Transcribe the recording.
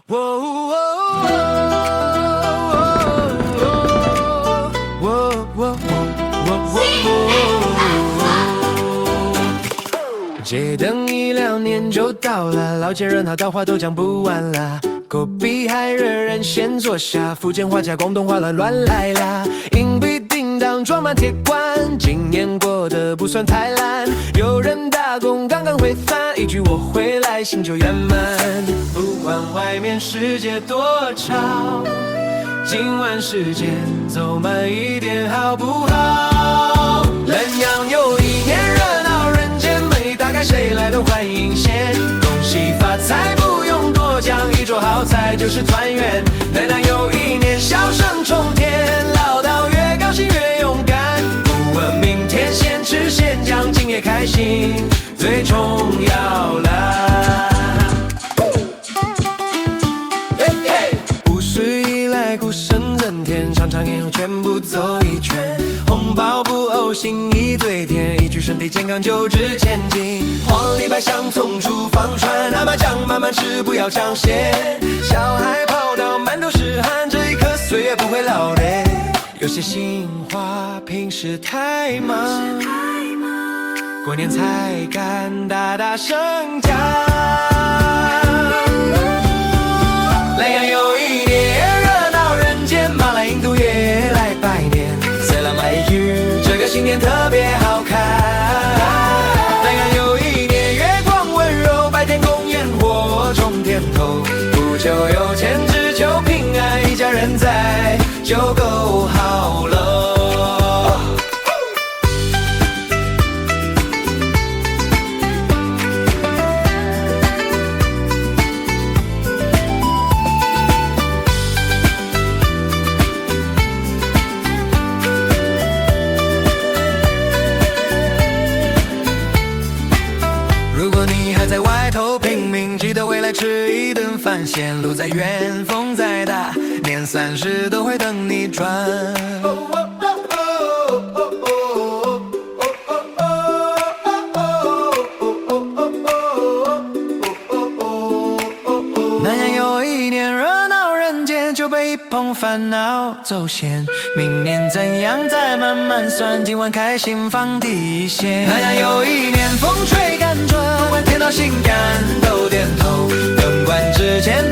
哦哦哦哦哦，街灯一亮，年就到了，老街热闹，到话都讲不完啦。狗屁还惹人先坐下，福建话加广东话了，乱来啦。硬币叮当装满铁罐，今年过得不算太烂。有人打工刚刚回返，一句我回来，心就圆满。不管外面世界多吵，今晚时间走慢一点好不好？冷阳又一年，热闹人间美，大概谁来都欢迎先。恭喜发财不用多讲，一桌好菜就是团圆。冷阳又一年，笑声冲天，唠叨越高兴越勇敢。不问明天，先吃先讲，今夜开心最重要啦。5岁以来孤身人天，场场宴会全部走一圈，红包不呕，心意最甜，一句身体健康就值千金。黄梨百香从厨房传，拿麻酱慢慢吃，不要抢先。小孩跑到满头是汗，这一刻岁月不会老的。有些心话平时太忙，过年才敢大大声讲。冷阳又一年，热闹人间，马来印度也来拜年。Selamat Hari，这个新年特别好看。冷阳又一年，月光温柔，白天共烟火冲天头。不求有钱，只求平安，一家人在就够好喽。如果你还在外头拼命，记得回来吃一顿饭先。路再远，风再大，年30都会等你转。南阳又一年，热闹人间，就被一捧烦恼走先。明年怎样再慢慢算，今晚开心放底线。南阳又一年，风吹甘蔗，天到心肝都点头。灯关之前。